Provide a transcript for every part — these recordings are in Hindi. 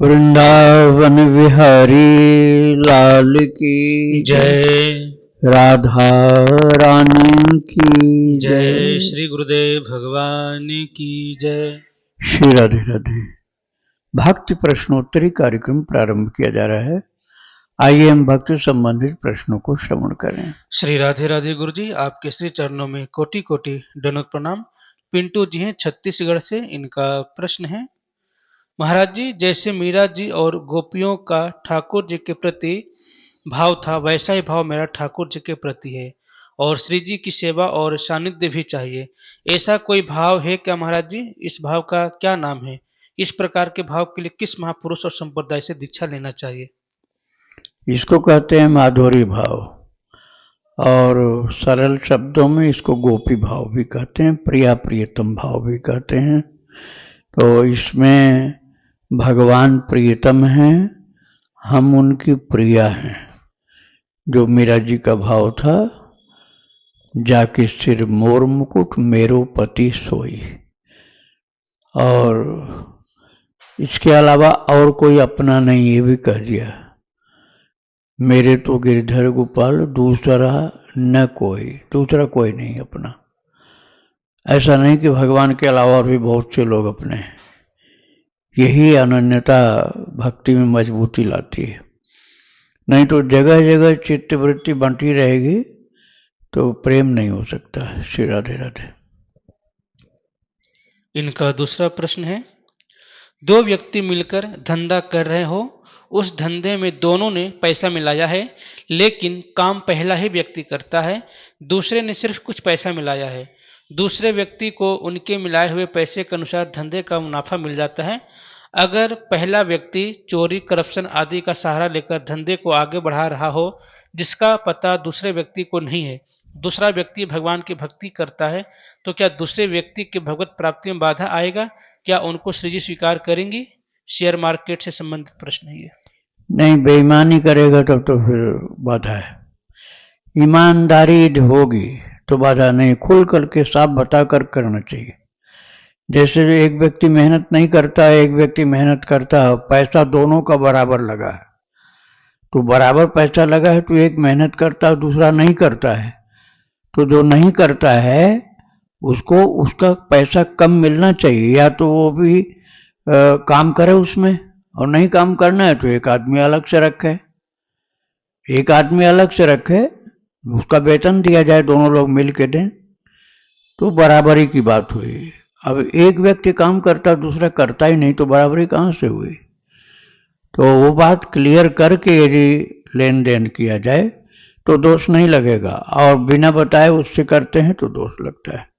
वृंदावन विहारी लाल की जय। राधा रानी की जय श्री गुरुदेव भगवान की जय। श्री राधे राधे। भक्ति प्रश्नोत्तरी कार्यक्रम प्रारंभ किया जा रहा है। आइए हम भक्ति संबंधित प्रश्नों को श्रवण करें। श्री राधे राधे गुरु जी, आपके श्री चरणों में कोटि कोटि दंडवत प्रणाम। पिंटू जी हैं छत्तीसगढ़ से। इनका प्रश्न है, महाराज जी, जैसे मीरा जी और गोपियों का ठाकुर जी के प्रति भाव था, वैसा ही भाव मेरा ठाकुर जी के प्रति है और श्री जी की सेवा और सानिध्य भी चाहिए। ऐसा कोई भाव है क्या महाराज जी? इस भाव का क्या नाम है? इस प्रकार के भाव के लिए किस महापुरुष और संप्रदाय से दीक्षा लेना चाहिए? इसको कहते हैं माधुरी भाव, और सरल शब्दों में इसको गोपी भाव भी कहते हैं, प्रिया प्रियतम भाव भी कहते हैं। तो इसमें भगवान प्रियतम हैं, हम उनकी प्रिया हैं। जो मीरा जी का भाव था, जाके सिर मोर मुकुट मेरो पति सोई, और इसके अलावा और कोई अपना नहीं, ये भी कह दिया, मेरे तो गिरधर गोपाल दूसरा न कोई, दूसरा कोई नहीं अपना। ऐसा नहीं कि भगवान के अलावा और भी बहुत से लोग अपने हैं। यही अनन्यता भक्ति में मजबूती लाती है। नहीं तो जगह जगह चित्तवृत्ति बंटी रहेगी तो प्रेम नहीं हो सकता। श्री राधे राधे। इनका दूसरा प्रश्न है, दो व्यक्ति मिलकर धंधा कर रहे हो, उस धंधे में दोनों ने पैसा मिलाया है, लेकिन काम पहला ही व्यक्ति करता है, दूसरे ने सिर्फ कुछ पैसा मिलाया है। दूसरे व्यक्ति को उनके मिलाए हुए पैसे के अनुसार धंधे का मुनाफा मिल जाता है। अगर पहला व्यक्ति चोरी, करप्शन आदि का सहारा लेकर धंधे को आगे बढ़ा रहा हो, जिसका पता दूसरे व्यक्ति को नहीं है, दूसरा व्यक्ति भगवान की भक्ति करता है, तो क्या दूसरे व्यक्ति के भगवत प्राप्ति में बाधा आएगा? क्या उनको श्री जी स्वीकार करेंगी? शेयर मार्केट से संबंधित प्रश्न है ये। नहीं, बेईमानी करेगा तब तो फिर बाधा है। ईमानदारी होगी तो बाधा नहीं। खुल करके साफ बता कर करना चाहिए। जैसे एक व्यक्ति मेहनत नहीं करता है, एक व्यक्ति मेहनत करता है, पैसा दोनों का बराबर लगा है, तो बराबर पैसा लगा है तो एक मेहनत करता है, दूसरा नहीं करता है, तो जो नहीं करता है उसको उसका पैसा कम मिलना चाहिए। या तो वो भी काम करे उसमें, और नहीं काम करना है तो एक आदमी अलग से रखे, एक आदमी अलग से रखे, उसका वेतन दिया जाए, दोनों लोग मिल के दें, तो बराबरी की बात हुई। अब एक व्यक्ति काम करता दूसरा करता ही नहीं, तो बराबरी कहाँ से हुई? तो वो बात क्लियर करके यदि लेन देन किया जाए तो दोष नहीं लगेगा, और बिना बताए उससे करते हैं तो दोष लगता है।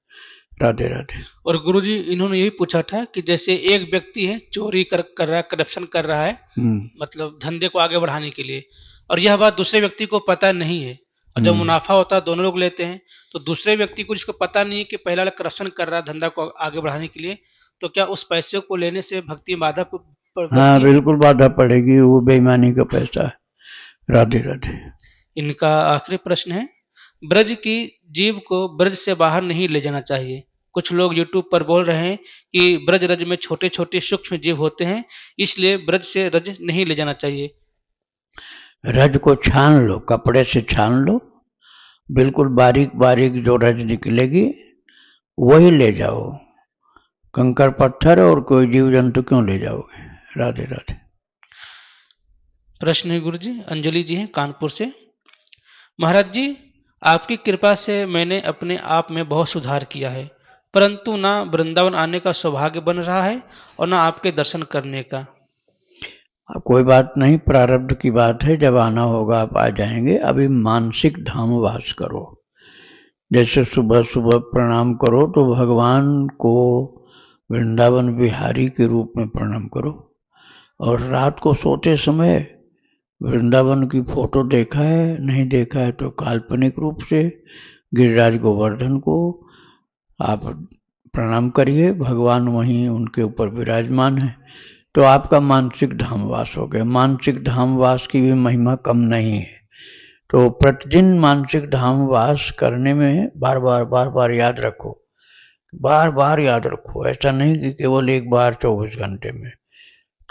राधे राधे। और गुरुजी, इन्होंने यही पूछा था कि जैसे एक व्यक्ति है, चोरी कर रहा है, करप्शन कर रहा है, मतलब धंधे को आगे बढ़ाने के लिए, और यह बात दूसरे व्यक्ति को पता नहीं है, और जब मुनाफा होता है दोनों लोग लेते हैं, तो दूसरे व्यक्ति को जिसको पता नहीं है कि पहला वाला करप्शन कर रहा है धंधा को आगे बढ़ाने के लिए, तो क्या उस पैसे को लेने से भक्ति में बाधा हाँ, बिल्कुल बाधा पड़ेगी, वो बेईमानी का पैसा है। राधे राधे। इनका आखिरी प्रश्न है, ब्रज की जीव को ब्रज से बाहर नहीं ले जाना चाहिए। कुछ लोग यूट्यूब पर बोल रहे हैं कि ब्रज रज में छोटे छोटे सूक्ष्म जीव होते हैं, इसलिए ब्रज से रज नहीं ले जाना चाहिए। रज को छान लो, कपड़े से छान लो, बिल्कुल बारीक बारीक जो रज निकलेगी वही ले जाओ। कंकर पत्थर और कोई जीव जंतु क्यों ले जाओगे? राधे राधे। प्रश्न है गुरु जी, अंजलि जी हैं कानपुर से। महाराज जी, आपकी कृपा से मैंने अपने आप में बहुत सुधार किया है, परंतु ना वृंदावन आने का सौभाग्य बन रहा है और ना आपके दर्शन करने का। कोई बात नहीं, प्रारब्ध की बात है, जब आना होगा आप आ जाएंगे। अभी मानसिक धाम वास करो। जैसे सुबह सुबह प्रणाम करो तो भगवान को वृंदावन बिहारी के रूप में प्रणाम करो, और रात को सोते समय वृंदावन की फोटो देखा है, नहीं देखा है तो काल्पनिक रूप से गिरिराज गोवर्धन को आप प्रणाम करिए, भगवान वहीं उनके ऊपर विराजमान है, तो आपका मानसिक धामवास हो गया। मानसिक धामवास की भी महिमा कम नहीं है, तो प्रतिदिन मानसिक धामवास करने में बार बार याद रखो, बार बार याद रखो। ऐसा नहीं कि केवल एक बार 24 घंटे में।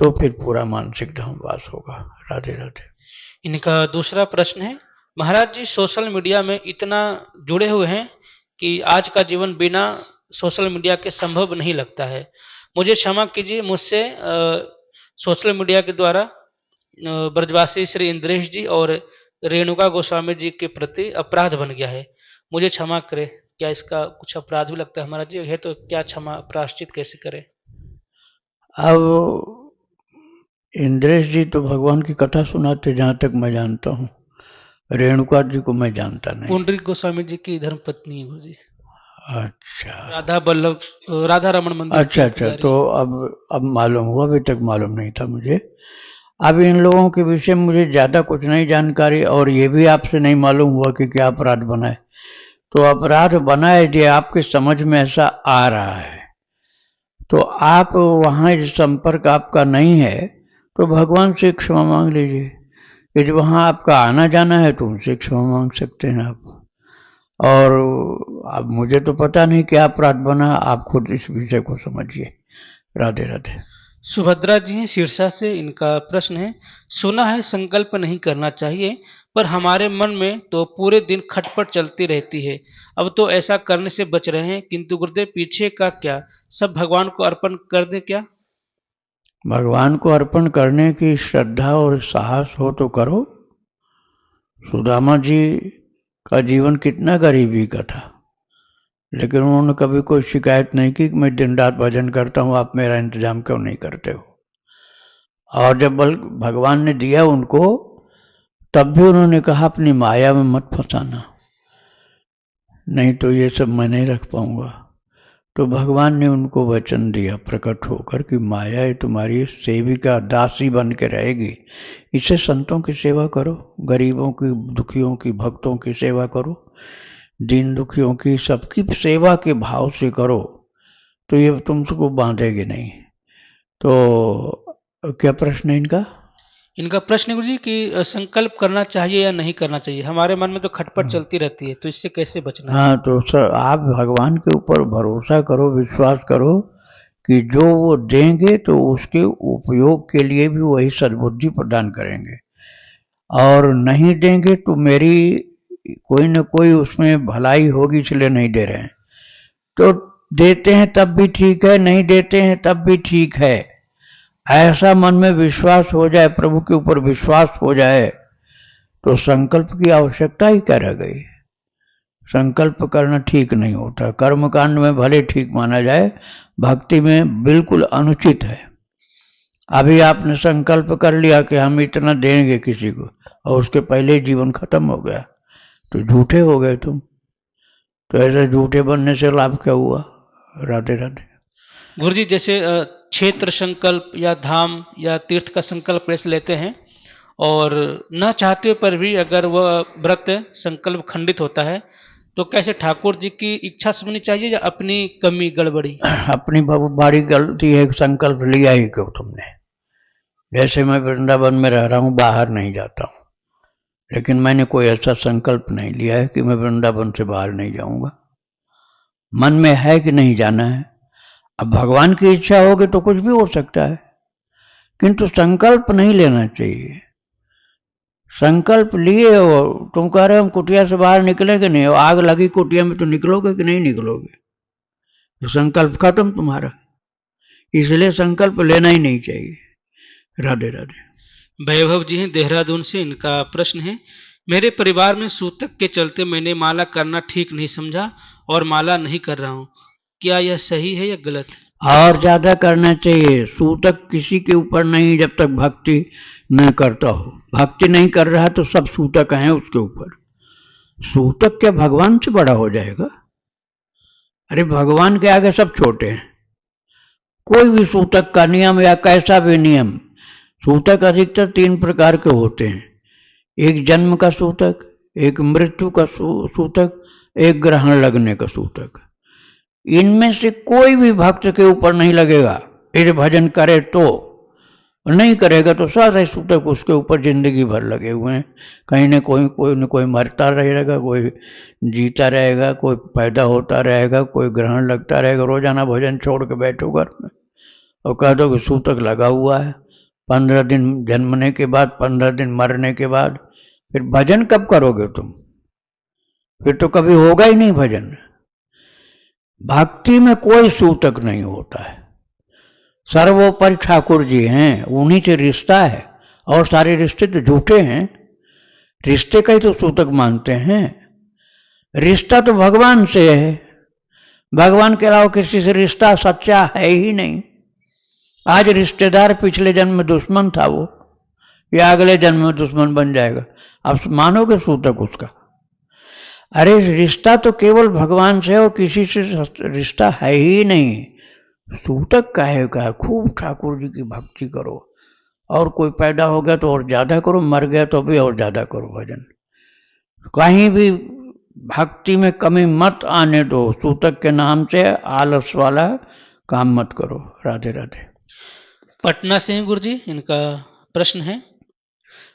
तो फिर पूरा मानसिक धर्मवास होगा। राधे राधे। इनका दूसरा प्रश्न है, महाराज जी सोशल मीडिया में इतना जुड़े हुए हैं कि आज का जीवन बिना सोशल मीडिया के संभव नहीं लगता है। मुझे क्षमा कीजिए, मुझसे सोशल मीडिया के द्वारा ब्रजवासी श्री इंद्रेश जी और रेणुका गोस्वामी जी के प्रति अपराध बन गया है, मुझे क्षमा करें। क्या इसका कुछ अपराध भी लगता है महाराज जी? है तो क्या क्षमा प्रायश्चित कैसे करें? अब इंद्रेश जी तो भगवान की कथा सुनाते जहाँ तक मैं जानता हूँ, रेणुका जी को मैं जानता नहीं। पुंडरीक गोस्वामी जी की धर्मपत्नी है गुरुजी, अच्छा राधा रमन मंदिर की अच्छा, पुजारी। तो अब मालूम हुआ, अभी तक मालूम नहीं था मुझे। अब इन लोगों के विषय में मुझे ज़्यादा कुछ नहीं जानकारी, और ये भी आपसे नहीं मालूम हुआ कि क्या अपराध बना है। तो अपराध बना है यदि आपके समझ में ऐसा आ रहा है, तो आप वहाँ संपर्क आपका नहीं है तो भगवान से क्षमा मांग लीजिए। यदि वहाँ आपका आना जाना है तो उनसे क्षमा मांग सकते हैं आप। और अब मुझे तो पता नहीं क्या अपराध बना, आप खुद इस विषय को समझिए। राधे राधे। सुभद्रा जी हैं सिरसा से, इनका प्रश्न है, सुना है संकल्प नहीं करना चाहिए, पर हमारे मन में तो पूरे दिन खटपट चलती रहती है। अब तो ऐसा करने से बच रहे हैं, किंतु गुरुदेव पीछे का क्या, सब भगवान को अर्पण कर दे क्या? भगवान को अर्पण करने की श्रद्धा और साहस हो तो करो। सुदामा जी का जीवन कितना गरीबी का था, लेकिन उन्होंने कभी कोई शिकायत नहीं की कि मैं दिन रात भजन करता हूँ, आप मेरा इंतजाम क्यों नहीं करते हो। और जब भगवान ने दिया उनको, तब भी उन्होंने कहा अपनी माया में मत फंसाना, नहीं तो ये सब मैं नहीं रख पाऊंगा। तो भगवान ने उनको वचन दिया प्रकट होकर कि माया ये तुम्हारी सेविका दासी बन के रहेगी, इससे संतों की सेवा करो, गरीबों की, दुखियों की, भक्तों की सेवा करो, दीन दुखियों की, सबकी सेवा के भाव से करो, तो ये तुमको बांधेगी नहीं। तो क्या प्रश्न है इनका? इनका प्रश्न है गुरुजी कि संकल्प करना चाहिए या नहीं करना चाहिए, हमारे मन में तो खटपट चलती रहती है, तो इससे कैसे बचना है? हाँ, तो सर आप भगवान के ऊपर भरोसा करो, विश्वास करो कि जो वो देंगे तो उसके उपयोग के लिए भी वही सद्बुद्धि प्रदान करेंगे, और नहीं देंगे तो मेरी कोई न कोई उसमें भलाई होगी इसलिए नहीं दे रहे हैं। तो देते हैं तब भी ठीक है, नहीं देते हैं तब भी ठीक है। ऐसा मन में विश्वास हो जाए, प्रभु के ऊपर विश्वास हो जाए, तो संकल्प की आवश्यकता ही क्या रह गई। संकल्प करना ठीक नहीं होता, कर्मकांड में भले ठीक माना जाए, भक्ति में बिल्कुल अनुचित है। अभी आपने संकल्प कर लिया कि हम इतना देंगे किसी को, और उसके पहले जीवन खत्म हो गया, तो झूठे हो गए तुम। तो ऐसे झूठे बनने से लाभ क्या हुआ। राधे राधे। गुरुजी जैसे क्षेत्र संकल्प या धाम या तीर्थ का संकल्प ऐसे लेते हैं, और न चाहते पर भी अगर वह व्रत संकल्प खंडित होता है, तो कैसे ठाकुर जी की इच्छा सुननी चाहिए या अपनी कमी गड़बड़ी? अपनी बड़ी गलती है, संकल्प लिया ही क्यों तुमने। जैसे मैं वृंदावन में रह रहा हूँ, बाहर नहीं जाता हूँ, लेकिन मैंने कोई ऐसा संकल्प नहीं लिया है कि मैं वृंदावन से बाहर नहीं जाऊंगा। मन में है कि नहीं जाना है। अब भगवान की इच्छा होगी तो कुछ भी हो सकता है, किंतु संकल्प नहीं लेना चाहिए। संकल्प लिए हो, तुम कह रहे हो हम कुटिया से बाहर निकलेंगे नहीं, आग लगी कुटिया में तो निकलोगे कि नहीं निकलोगे। तो संकल्प खत्म तुम्हारा, इसलिए संकल्प लेना ही नहीं चाहिए। राधे राधे। वैभव जी हैं देहरादून से, इनका प्रश्न है, मेरे परिवार में सूतक के चलते मैंने माला करना ठीक नहीं समझा और माला नहीं कर रहा हूँ, क्या यह सही है या गलत? और ज्यादा करना चाहिए। सूतक किसी के ऊपर नहीं जब तक भक्ति न करता हो। भक्ति नहीं कर रहा तो सब सूतक हैं उसके ऊपर। सूतक क्या भगवान से बड़ा हो जाएगा? अरे भगवान के आगे सब छोटे हैं। कोई भी सूतक का नियम या कैसा भी नियम, सूतक अधिकतर 3 प्रकार के होते हैं। एक जन्म का सूतक, एक मृत्यु का सूतक, एक ग्रहण लगने का सूतक। इनमें से कोई भी भक्त के ऊपर नहीं लगेगा। यदि भजन करे तो, नहीं करेगा तो सारे सूतक उसके ऊपर जिंदगी भर लगे हुए हैं। कहीं न कोई मरता रहेगा, कोई जीता रहेगा, कोई पैदा होता रहेगा, कोई ग्रहण लगता रहेगा। रोजाना भजन छोड़ के बैठो घर में और कह दो कि सूतक लगा हुआ है, 15 दिन जन्मने के बाद, 15 दिन मरने के बाद, फिर भजन कब करोगे तुम? फिर तो कभी होगा ही नहीं भजन। भक्ति में कोई सूतक नहीं होता है। सर्वोपरि ठाकुर जी हैं, उन्हीं से रिश्ता है, और सारे रिश्ते तो झूठे हैं। रिश्ते का ही तो सूतक मानते हैं। रिश्ता तो भगवान से है, भगवान के अलावा किसी से रिश्ता सच्चा है ही नहीं। आज रिश्तेदार पिछले जन्म में दुश्मन था वो, या अगले जन्म में दुश्मन बन जाएगा, आप मानोगे सूतक उसका? अरे रिश्ता तो केवल भगवान से, और किसी से रिश्ता है ही नहीं। सूतक काहे का है? खूब ठाकुर जी की भक्ति करो, और कोई पैदा हो गया तो और ज्यादा करो, मर गया तो भी और ज्यादा करो भजन। कहीं भी भक्ति में कमी मत आने दो। सूतक के नाम से आलस वाला काम मत करो। राधे राधे। पटना से हैं गुरु जी, इनका प्रश्न है,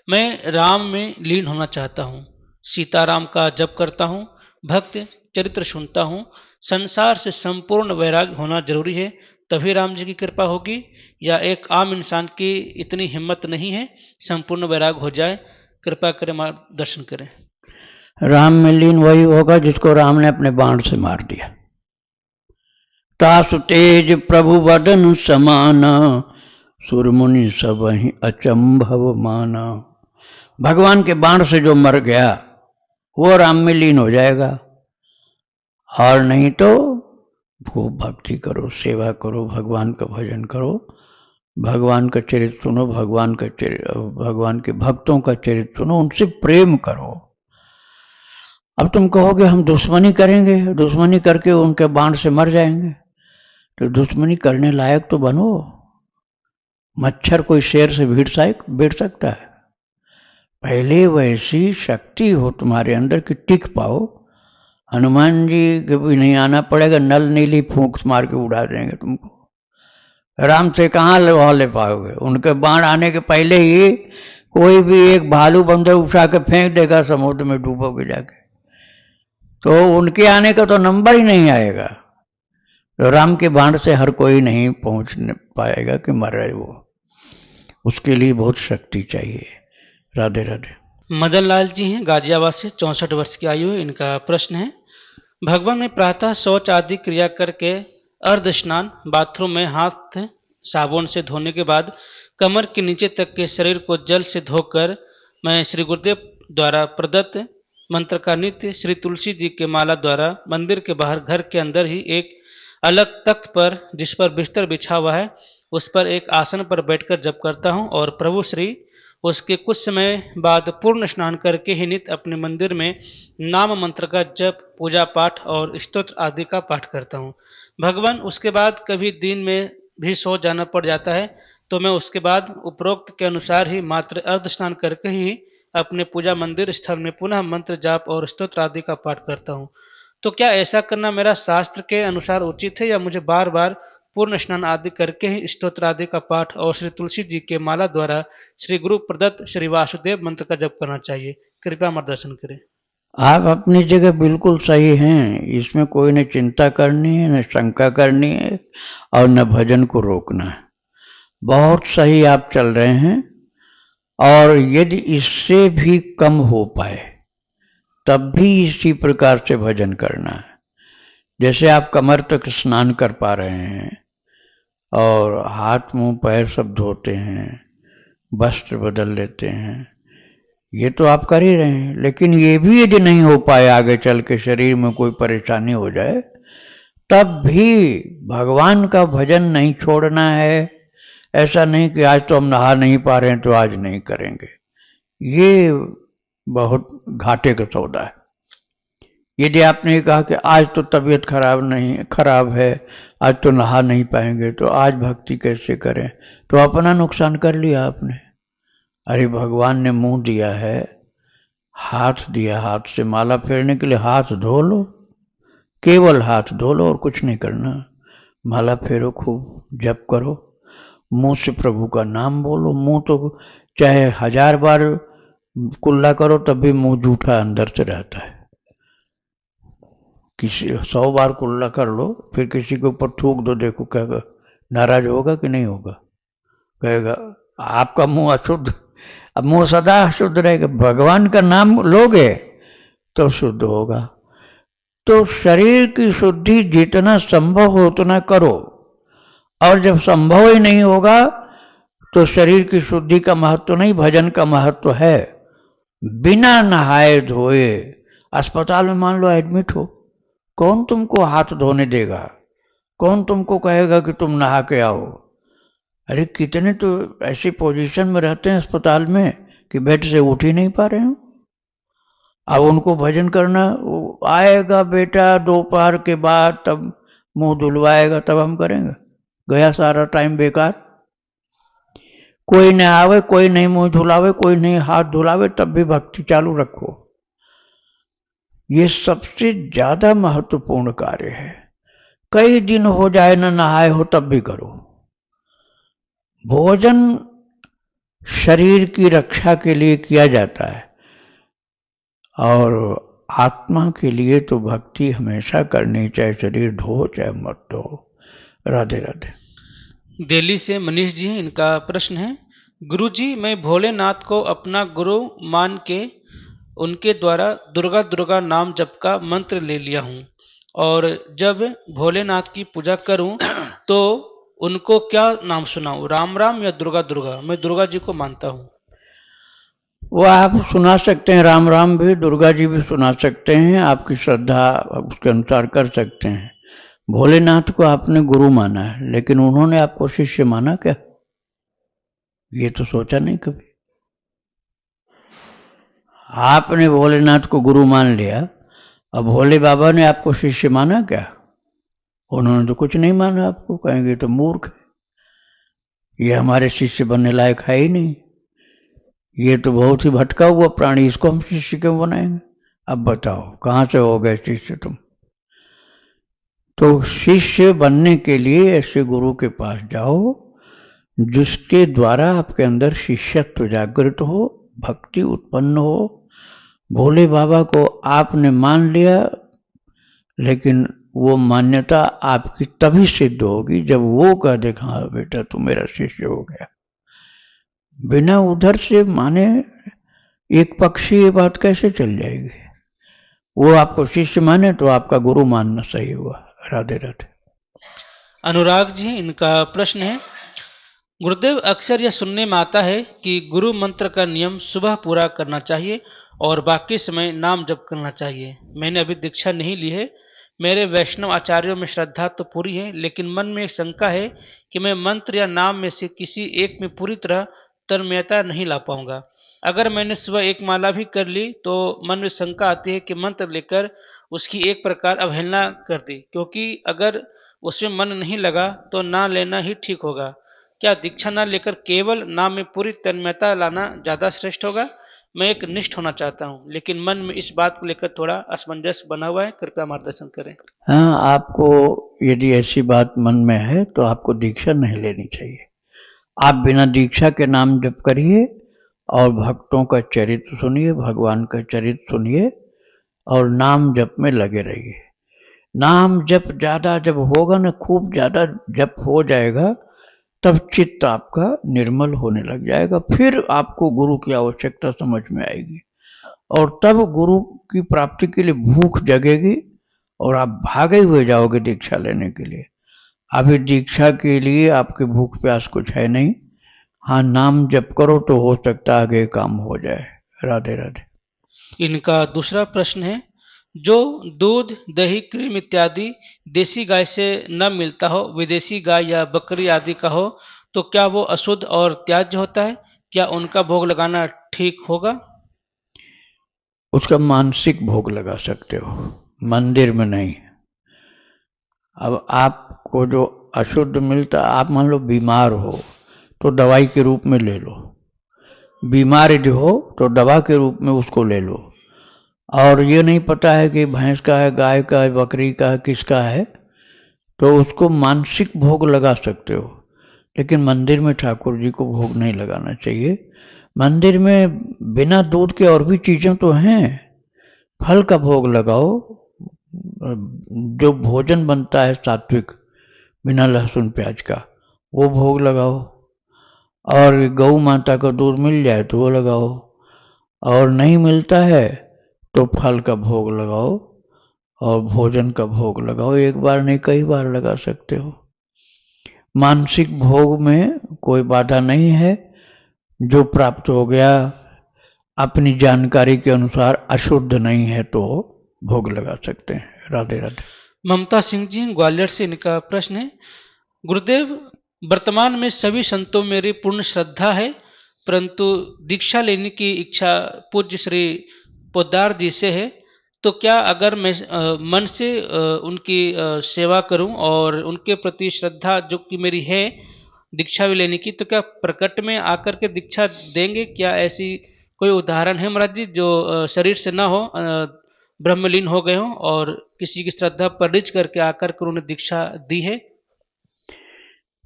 मैं राम में लीन होना चाहता हूँ, सीताराम का जप करता हूँ, भक्त चरित्र सुनता हूँ, संसार से संपूर्ण वैराग्य होना जरूरी है तभी राम जी की कृपा होगी, या एक आम इंसान की इतनी हिम्मत नहीं है संपूर्ण वैराग्य हो जाए? कृपा करें, मार्गदर्शन करें। राम में लीन वही होगा जिसको राम ने अपने बाण से मार दिया। तासु तेज प्रभु वदन समाना, सुरमुनि सब ही अचंभव माना। भगवान के बाण से जो मर गया वो राम में लीन हो जाएगा। और नहीं तो खूब भक्ति करो, सेवा करो, भगवान का भजन करो, भगवान का चरित्र सुनो, भगवान के भक्तों का चरित्र सुनो, उनसे प्रेम करो। अब तुम कहोगे हम दुश्मनी करेंगे, दुश्मनी करके उनके बाण से मर जाएंगे, तो दुश्मनी करने लायक तो बनो। मच्छर कोई शेर से भिड़ सकता है? पहले वैसी शक्ति हो तुम्हारे अंदर कि टिक पाओ। हनुमान जी के भी नहीं आना पड़ेगा, नल नीली फूंक मार के उड़ा देंगे तुमको। राम से कहाँ ले पाओगे? उनके बाण आने के पहले ही कोई भी एक भालू बंदर उठा के फेंक देगा, समुद्र में डूबोगे जाके, तो उनके आने का तो नंबर ही नहीं आएगा। तो राम के बाण से हर कोई नहीं पहुंच पाएगा कि मर रहे वो, उसके लिए बहुत शक्ति चाहिए। राधे राधे। मदन लाल जी हैं गाजियाबाद से, 64 वर्ष की आयु है। इनका प्रश्न है, भगवान में प्रातः शौच आदि क्रिया करके अर्ध स्नान, बाथरूम में हाथ साबुन से धोने के बाद कमर के नीचे तक के शरीर को जल से धोकर मैं श्री गुरुदेव द्वारा प्रदत्त मंत्र का नित्य श्री तुलसी जी के माला द्वारा मंदिर के बाहर घर के अंदर ही एक अलग तख्त पर, जिस पर बिस्तर बिछा हुआ है, उस पर एक आसन पर बैठकर जप करता हूँ, और प्रभु श्री उसके कुछ समय बाद पूर्ण स्नान करके ही नित्य अपने मंदिर में नाम मंत्र का जप, पूजा पाठ और स्तोत्र आदि का पाठ करता हूँ। भगवान उसके बाद कभी दिन में भी सो जाना पड़ जाता है, तो मैं उसके बाद उपरोक्त के अनुसार ही मात्र अर्ध स्नान करके ही अपने पूजा मंदिर स्थल में पुनः मंत्र जाप और स्तोत्र आदि का पाठ करता हूँ। तो क्या ऐसा करना मेरा शास्त्र के अनुसार उचित है, या मुझे बार बार पूर्ण स्नान आदि करके ही स्तोत्र आदि का पाठ और श्री तुलसी जी के माला द्वारा श्री गुरु प्रदत्त श्री वासुदेव मंत्र का जप करना चाहिए? कृपया मार्गदर्शन करें। आप अपनी जगह बिल्कुल सही हैं, इसमें कोई न चिंता करनी है, न शंका करनी है, और न भजन को रोकना है। बहुत सही आप चल रहे हैं। और यदि इससे भी कम हो पाए तब भी इसी प्रकार से भजन करना है। जैसे आप कमर तक स्नान कर पा रहे हैं और हाथ मुंह पैर सब धोते हैं, वस्त्र बदल लेते हैं, ये तो आप कर ही रहे हैं। लेकिन ये भी यदि नहीं हो पाए, आगे चल के शरीर में कोई परेशानी हो जाए, तब भी भगवान का भजन नहीं छोड़ना है। ऐसा नहीं कि आज तो हम नहा नहीं पा रहे हैं तो आज नहीं करेंगे, ये बहुत घाटे का सौदा है। यदि आपने कहा कि आज तो तबीयत खराब है, आज तो नहा नहीं पाएंगे, तो आज भक्ति कैसे करें, तो अपना नुकसान कर लिया आपने। अरे भगवान ने मुंह दिया है, हाथ दिया, हाथ से माला फेरने के लिए हाथ धो लो, केवल हाथ धो लो और कुछ नहीं करना। माला फेरो, खूब जप करो, मुंह से प्रभु का नाम बोलो। मुंह तो चाहे 1000 बार कुल्ला करो तब भी मुंह जूठा अंदर से रहता है। किसी 100 बार कुल्ला कर लो, फिर किसी के ऊपर थूक दो, देखो क्या नाराज होगा कि नहीं होगा? कहेगा आपका मुंह अशुद्ध, अब मुंह सदा अशुद्ध रहेगा, भगवान का नाम लोगे तो शुद्ध होगा। तो शरीर की शुद्धि जितना संभव हो उतना करो, और जब संभव ही नहीं होगा तो शरीर की शुद्धि का महत्व नहीं, भजन का महत्व है। बिना नहाए धोए अस्पताल में मान लो एडमिट हो, कौन तुमको हाथ धोने देगा, कौन तुमको कहेगा कि तुम नहा के आओ। अरे कितने तो ऐसी पोजीशन में रहते हैं अस्पताल में कि बेड से उठ ही नहीं पा रहे हो। अब उनको भजन करना, वो आएगा बेटा दोपहर के बाद, तब मुंह धुलवाएगा, तब हम करेंगे। गया सारा टाइम बेकार। कोई नहीं आवे, कोई नहीं मुंह धुलावे, कोई नहीं हाथ धुलावे, तब भी भक्ति चालू रखो। ये सबसे ज्यादा महत्वपूर्ण कार्य है। कई दिन हो जाए न नहाए हो तब भी करो। भोजन शरीर की रक्षा के लिए किया जाता है, और आत्मा के लिए तो भक्ति हमेशा करनी, चाहे शरीर धो चाहे मत धो। राधे राधे। दिल्ली से मनीष जी हैं, इनका प्रश्न है, गुरुजी मैं भोलेनाथ को अपना गुरु मान के उनके द्वारा दुर्गा दुर्गा नाम जप का मंत्र ले लिया हूँ, और जब भोलेनाथ की पूजा करूँ तो उनको क्या नाम सुनाऊं, राम राम या दुर्गा दुर्गा? मैं दुर्गा जी को मानता हूँ। वो आप सुना सकते हैं, राम राम भी, दुर्गा जी भी सुना सकते हैं, आपकी श्रद्धा उसके अनुसार कर सकते हैं। भोलेनाथ को आपने गुरु माना है, लेकिन उन्होंने आपको शिष्य माना क्या? ये तो सोचा नहीं कभी। आपने भोलेनाथ को गुरु मान लिया, अब भोले बाबा ने आपको शिष्य माना क्या? उन्होंने तो कुछ नहीं माना आपको, कहेंगे तो मूर्ख है, ये हमारे शिष्य बनने लायक है ही नहीं, ये तो बहुत ही भटका हुआ प्राणी, इसको हम शिष्य क्यों बनाएंगे? अब बताओ कहां से हो गए शिष्य तुम? तो शिष्य बनने के लिए ऐसे गुरु के पास जाओ जिसके द्वारा आपके अंदर शिष्यत्व जागृत हो, भक्ति उत्पन्न हो। भोले बाबा को आपने मान लिया, लेकिन वो मान्यता आपकी तभी सिद्ध होगी जब वो कह दे हाँ बेटा तू मेरा शिष्य हो गया। बिना उधर से माने एक पक्षी ये बात कैसे चल जाएगी? वो आपको शिष्य माने तो आपका गुरु मानना सही हुआ। राधे राधे। अनुराग जी, इनका प्रश्न है, गुरुदेव अक्सर यह सुनने में आता है कि गुरु मंत्र का नियम सुबह पूरा करना चाहिए और बाकी समय नाम जप करना चाहिए। मैंने अभी दीक्षा नहीं ली है, मेरे वैष्णव आचार्यों में श्रद्धा तो पूरी है, लेकिन मन में एक शंका है कि मैं मंत्र या नाम में से किसी एक में पूरी तरह तन्मयता नहीं ला पाऊंगा। अगर मैंने सुबह एक माला भी कर ली तो मन में शंका आती है कि मंत्र लेकर उसकी एक प्रकार अवहेलना कर दी, क्योंकि अगर उसमें मन नहीं लगा तो ना लेना ही ठीक होगा। क्या दीक्षा न लेकर केवल नाम में पूरी तन्मयता लाना ज्यादा श्रेष्ठ होगा? मैं एक निष्ठ होना चाहता हूँ, लेकिन मन में इस बात को लेकर थोड़ा असमंजस बना हुआ है, कृपया मार्गदर्शन करें। हाँ, आपको यदि ऐसी बात मन में है तो आपको दीक्षा नहीं लेनी चाहिए। आप बिना दीक्षा के नाम जप करिए और भक्तों का चरित्र सुनिए, भगवान का चरित्र सुनिए और नाम जप में लगे रहिए। नाम जप ज्यादा जब होगा ना, खूब ज्यादा जप हो जाएगा, तब चित्त आपका निर्मल होने लग जाएगा। फिर आपको गुरु की आवश्यकता समझ में आएगी और तब गुरु की प्राप्ति के लिए भूख जगेगी और आप भागे हुए जाओगे दीक्षा लेने के लिए। अभी दीक्षा के लिए आपके भूख प्यास कुछ है नहीं। हाँ, नाम जप करो तो हो सकता है आगे काम हो जाए। राधे राधे। इनका दूसरा प्रश्न है, जो दूध दही क्रीम इत्यादि देसी गाय से न मिलता हो, विदेशी गाय या बकरी आदि का हो, तो क्या वो अशुद्ध और त्याज्य होता है? क्या उनका भोग लगाना ठीक होगा? उसका मानसिक भोग लगा सकते हो, मंदिर में नहीं। अब आपको जो अशुद्ध मिलता, आप मान लो बीमार हो तो दवाई के रूप में ले लो, बीमार यदि हो तो दवा के रूप में उसको ले लो, और ये नहीं पता है कि भैंस का है, गाय का है, बकरी का है, किसका है, तो उसको मानसिक भोग लगा सकते हो। लेकिन मंदिर में ठाकुर जी को भोग नहीं लगाना चाहिए। मंदिर में बिना दूध के और भी चीजें तो हैं, फल का भोग लगाओ, जो भोजन बनता है सात्विक बिना लहसुन प्याज का, वो भोग लगाओ। और गौ माता का दूध मिल जाए तो वो लगाओ, और नहीं मिलता है तो फल का भोग लगाओ और भोजन का भोग लगाओ। एक बार नहीं कई बार लगा सकते हो। मानसिक भोग में कोई बाधा नहीं है। जो प्राप्त हो गया अपनी जानकारी के अनुसार अशुद्ध नहीं है तो भोग लगा सकते हैं। राधे राधे। ममता सिंह जी ग्वालियर से, इनका प्रश्न है, गुरुदेव वर्तमान में सभी संतों में मेरी पूर्ण श्रद्धा है, परंतु दीक्षा लेने की इच्छा पूज्य श्री पोद्दार जी से है, तो क्या अगर मैं मन से उनकी सेवा करूं और उनके प्रति श्रद्धा जो कि मेरी है दीक्षा भी लेने की, तो क्या प्रकट में आकर के दीक्षा देंगे? क्या ऐसी कोई उदाहरण है महाराज जी जो शरीर से ना हो, ब्रह्मलीन हो गए हो और किसी की श्रद्धा पर रिझ करके आकर के उन्होंने दीक्षा दी है?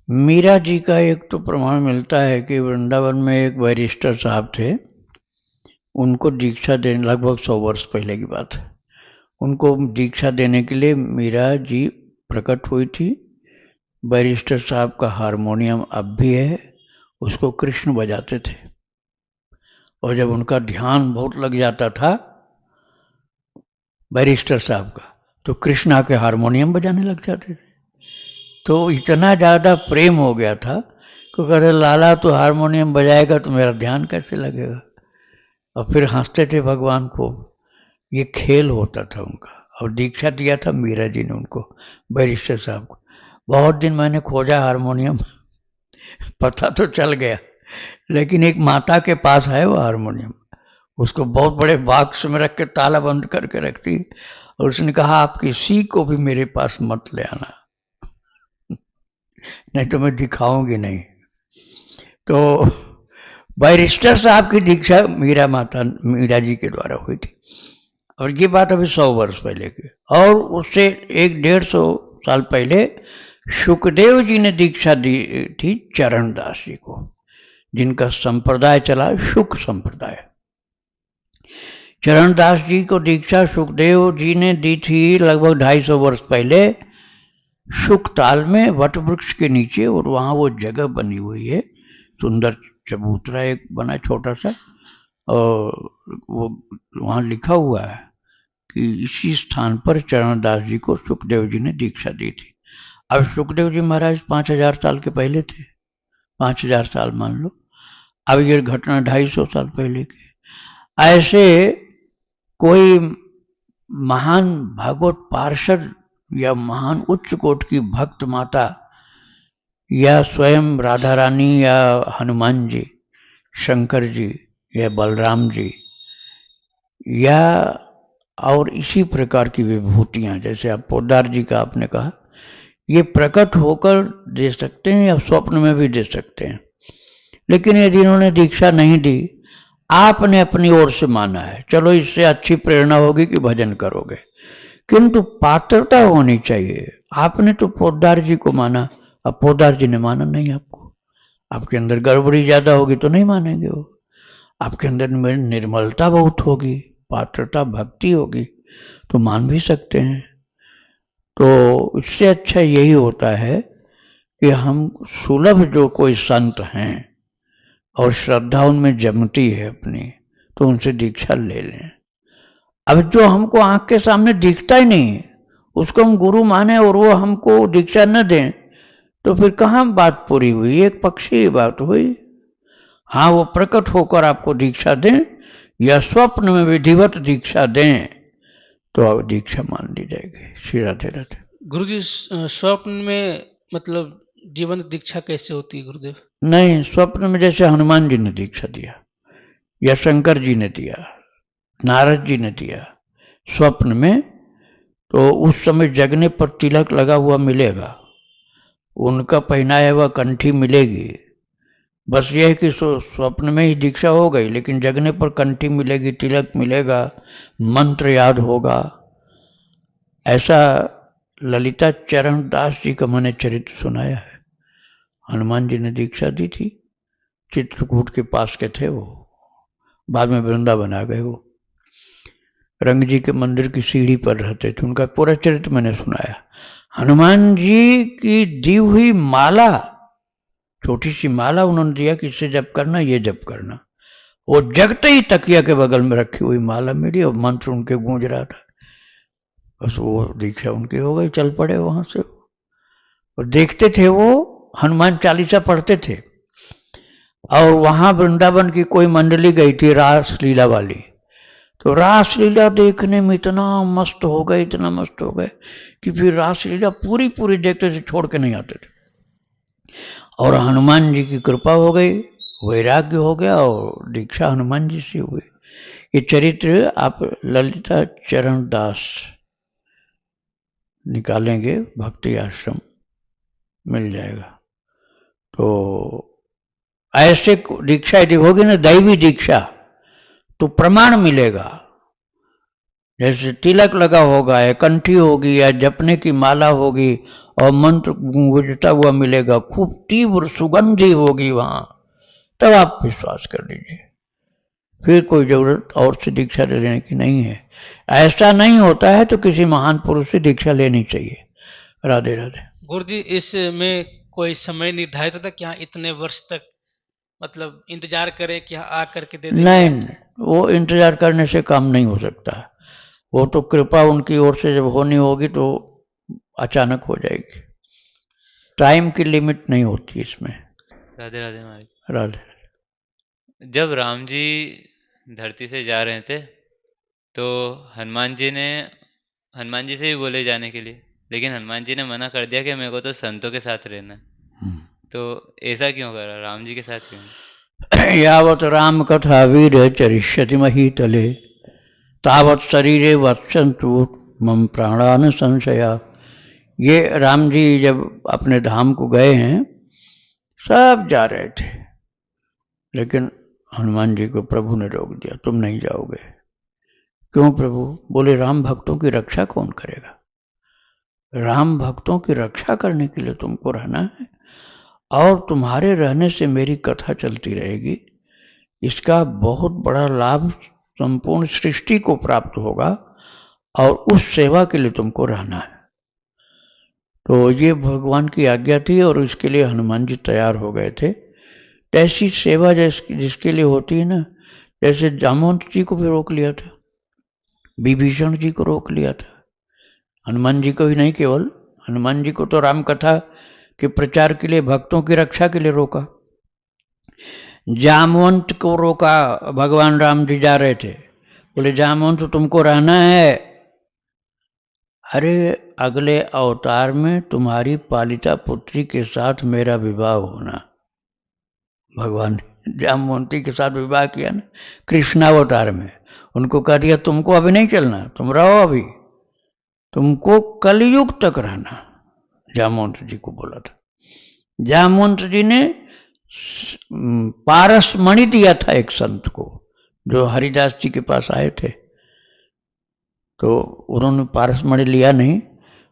मीरा जी का एक तो प्रमाण मिलता है कि वृंदावन में एक बैरिस्टर साहब थे, उनको दीक्षा देने लगभग 100 वर्ष पहले की बात है। उनको दीक्षा देने के लिए मीरा जी प्रकट हुई थी। बैरिस्टर साहब का हारमोनियम अब भी है, उसको कृष्ण बजाते थे, और जब उनका ध्यान बहुत लग जाता था बैरिस्टर साहब का, तो कृष्ण आके हारमोनियम बजाने लग जाते थे। तो इतना ज़्यादा प्रेम हो गया था कि कहते लाला तो हारमोनियम बजाएगा तो मेरा ध्यान कैसे लगेगा। और फिर हंसते थे भगवान को। ये खेल होता था उनका। और दीक्षा दिया था मीरा जी ने उनको, बैरिस्टर साहब को। बहुत दिन मैंने खोजा हारमोनियम, पता तो चल गया, लेकिन एक माता के पास है वो हारमोनियम, उसको बहुत बड़े बॉक्स में रख के ताला बंद करके रखती, और उसने कहा आप किसी को भी मेरे पास मत ले आना, नहीं तो मैं दिखाऊंगी नहीं। तो बैरिस्टर साहब की दीक्षा मीरा जी के द्वारा हुई थी, और ये बात अभी 100 वर्ष पहले की। और उससे 100-150 साल पहले सुखदेव जी ने दीक्षा दी थी चरणदास जी को, जिनका संप्रदाय चला शुक संप्रदाय। चरणदास जी को दीक्षा सुखदेव जी ने दी थी लगभग 250 वर्ष पहले, शुकताल में वट वृक्ष के नीचे। और वहाँ वो जगह बनी हुई है, सुंदर चबूतरा एक बना छोटा सा, और वो वहाँ लिखा हुआ है कि इसी स्थान पर चरणदास जी को सुखदेव जी ने दीक्षा दी थी। अब सुखदेव जी महाराज 5000 साल के पहले थे, 5000 साल मान लो, अब ये घटना 250 साल पहले की। ऐसे कोई महान भागवत पार्षद या महान उच्च कोट की भक्त माता या स्वयं राधा रानी या हनुमान जी, शंकर जी या बलराम जी, या और इसी प्रकार की विभूतियां, जैसे आप पोद्दार जी का आपने कहा, ये प्रकट होकर दे सकते हैं या स्वप्न में भी दे सकते हैं। लेकिन यदि इन्होंने दीक्षा नहीं दी, आपने अपनी ओर से माना है, चलो इससे अच्छी प्रेरणा होगी कि भजन करोगे, किंतु पात्रता होनी चाहिए। आपने तो पोद्दार जी को माना, अब पोद्दार जी ने माना नहीं आपको, आपके अंदर गड़बड़ी ज्यादा होगी तो नहीं मानेंगे वो। आपके अंदर निर्मलता बहुत होगी, पात्रता भक्ति होगी तो मान भी सकते हैं। तो इससे अच्छा यही होता है कि हम सुलभ जो कोई संत हैं और श्रद्धा उनमें जमती है अपनी, तो उनसे दीक्षा ले लें। अब जो हमको आंख के सामने दिखता ही नहीं, उसको हम गुरु माने और वो हमको दीक्षा न दें, तो फिर कहाँ बात पूरी हुई? एक पक्षी बात हुई। हाँ, वो प्रकट होकर आपको दीक्षा दें या स्वप्न में विधिवत दीक्षा दें तो अब दीक्षा मान ली जाएगी। श्री राधे राधे। गुरुजी स्वप्न में मतलब जीवन दीक्षा कैसे होती है गुरुदेव? नहीं, स्वप्न में जैसे हनुमान जी ने दीक्षा दिया या शंकर जी ने दिया, नारद जी ने दिया स्वप्न में, तो उस समय जगने पर तिलक लगा हुआ मिलेगा, उनका पहनाया हुआ कंठी मिलेगी। बस यह है कि स्वप्न में ही दीक्षा हो गई, लेकिन जगने पर कंठी मिलेगी, तिलक मिलेगा, मंत्र याद होगा। ऐसा ललिता चरण दास जी का मैंने चरित्र सुनाया है। हनुमान जी ने दीक्षा दी थी, चित्रकूट के पास के थे वो, बाद में वृंदावन आ गए। वो रंग जी के मंदिर की सीढ़ी पर रहते थे, उनका पूरा चरित्र मैंने सुनाया। हनुमान जी की दी हुई माला छोटी सी माला उन्होंने दिया कि इससे जप करना, ये जप करना। वो जगते ही तकिया के बगल में रखी हुई माला मिली और मंत्र उनके गूंज रहा था। बस वो दीक्षा उनकी हो गई, चल पड़े वहां से। और देखते थे वो हनुमान चालीसा पढ़ते थे। और वहां वृंदावन की कोई मंडली गई थी रास लीला वाली, तो रास लीला देखने में इतना मस्त हो गए, इतना मस्त हो गए कि फिर रास लीला पूरी पूरी देखते थे, छोड़ के नहीं आते थे। और हनुमान जी की कृपा हो गई, वैराग्य हो गया और दीक्षा हनुमान जी से हुई। ये चरित्र आप ललिता चरण दास निकालेंगे, भक्ति आश्रम मिल जाएगा। तो ऐसे दीक्षा यदि होगी ना, दैवी दीक्षा, तो प्रमाण मिलेगा। जैसे तिलक लगा होगा या कंठी होगी या जपने की माला होगी और मंत्र गूंजता हुआ मिलेगा, खूब तीव्र सुगंधी होगी वहां, तब आप विश्वास कर लीजिए। फिर कोई जरूरत और से दीक्षा लेने की नहीं है। ऐसा नहीं होता है तो किसी महान पुरुष से दीक्षा लेनी चाहिए। राधे राधे। गुरु जी, इसमें कोई समय निर्धारित होता कि हाँ इतने वर्ष तक मतलब इंतजार करें कि हाँ आ करके दे देंगे? नहीं, वो इंतजार करने से काम नहीं हो सकता। वो तो कृपा उनकी ओर से जब होनी होगी तो अचानक हो जाएगी। टाइम की लिमिट नहीं होती इसमें। राधे राधे महाराज। राधे। जब राम जी धरती से जा रहे थे तो हनुमान जी से ही बोले जाने के लिए, लेकिन हनुमान जी ने मना कर दिया कि मेरे को तो संतों के साथ रहना है। तो ऐसा क्यों करा, राम जी के साथ क्यों? यावत राम कथा वीर चरिष्यति महीतले तावत शरीरे वत्संतु मम प्राणान संशया। ये राम जी जब अपने धाम को गए हैं, सब जा रहे थे, लेकिन हनुमान जी को प्रभु ने रोक दिया, तुम नहीं जाओगे। क्यों प्रभु? बोले राम भक्तों की रक्षा कौन करेगा? राम भक्तों की रक्षा करने के लिए तुमको रहना है, और तुम्हारे रहने से मेरी कथा चलती रहेगी। इसका बहुत बड़ा लाभ संपूर्ण सृष्टि को प्राप्त होगा, और उस सेवा के लिए तुमको रहना है। तो ये भगवान की आज्ञा थी और इसके लिए हनुमान जी तैयार हो गए थे। ऐसी सेवा जिसके लिए होती है ना, जैसे जामवंत जी को भी रोक लिया था, विभीषण जी को रोक लिया था, हनुमान जी को ही नहीं, केवल हनुमान जी को तो राम कथा के प्रचार के लिए, भक्तों की रक्षा के लिए रोका। जामवंत को रोका, भगवान राम जी जा रहे थे, बोले जामवंत तुमको रहना है, अरे अगले अवतार में तुम्हारी पालिता पुत्री के साथ मेरा विवाह होना। भगवान ने जामवंती के साथ विवाह किया ना कृष्णावतार में। उनको कह दिया तुमको अभी नहीं चलना, तुम रहो अभी, तुमको कलयुग तक रहना। जामवंत जी को बोला था। जामवंत जी ने पारस मणि दिया था एक संत को, जो हरिदास जी के पास आए थे। तो उन्होंने पारस मणि लिया नहीं,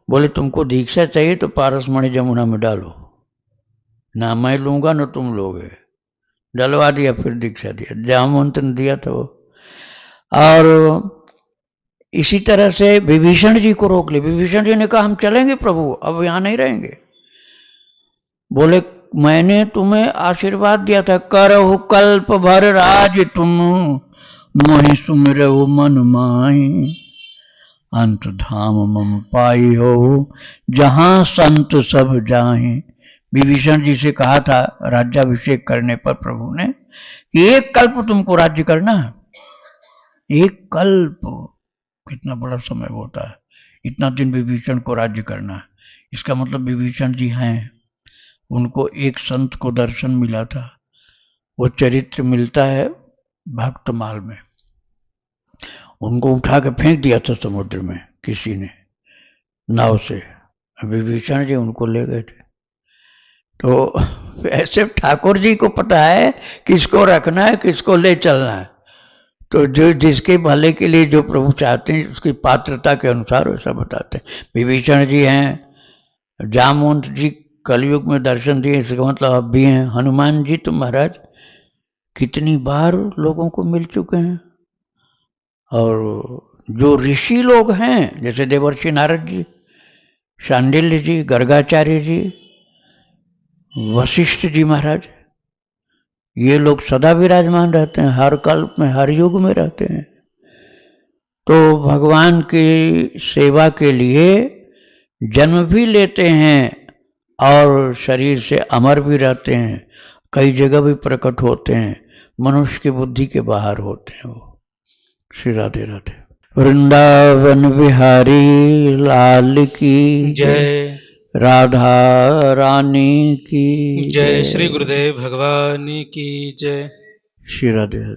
बोले तुमको दीक्षा चाहिए तो पारस मणि जमुना में डालो, ना मैं लूंगा ना तुम लोगे। डलवा दिया, फिर दीक्षा दिया, जामवंत ने दिया था वो। और इसी तरह से विभीषण जी को रोक लिया। विभीषण जी ने कहा हम चलेंगे प्रभु, अब यहां नहीं रहेंगे। बोले मैंने तुम्हें आशीर्वाद दिया था, करहु कल्प भर राज तुम मोहि सुमिरहु मन माही, अंत धाम मम पाई हो जहां संत सब जाहे। विभीषण जी से कहा था राज्याभिषेक करने पर प्रभु ने कि एक कल्प तुमको राज्य करना है। एक कल्प कितना बड़ा समय होता है, इतना दिन विभीषण को राज्य करना है। इसका मतलब विभीषण जी हैं, उनको एक संत को दर्शन मिला था, वो चरित्र मिलता है भक्तमाल में। उनको उठा के फेंक दिया था समुद्र में किसी ने नाव से, विभीषण जी उनको ले गए थे। तो ऐसे ठाकुर जी को पता है किसको रखना है, किसको ले चलना है। तो जो जिसके भले के लिए जो प्रभु चाहते हैं, उसकी पात्रता के अनुसार वैसा बताते हैं। विभीषण जी हैं, जामवंत जी कलयुग में दर्शन दिए, इसका मतलब अब भी हैं। हनुमान जी तो महाराज कितनी बार लोगों को मिल चुके हैं। और जो ऋषि लोग हैं, जैसे देवर्षि नारद जी, शांडिल्य जी, गर्गाचार्य जी, वशिष्ठ जी महाराज, ये लोग सदा विराजमान रहते हैं, हर कल्प में, हर युग में रहते हैं। तो भगवान की सेवा के लिए जन्म भी लेते हैं और शरीर से अमर भी रहते हैं, कई जगह भी प्रकट होते हैं, मनुष्य की बुद्धि के बाहर होते हैं वो। श्री राधे राधे। वृंदावन बिहारी लाल की जय। राधा रानी की जय। श्री गुरुदेव भगवान की जय। श्री राधे राधे।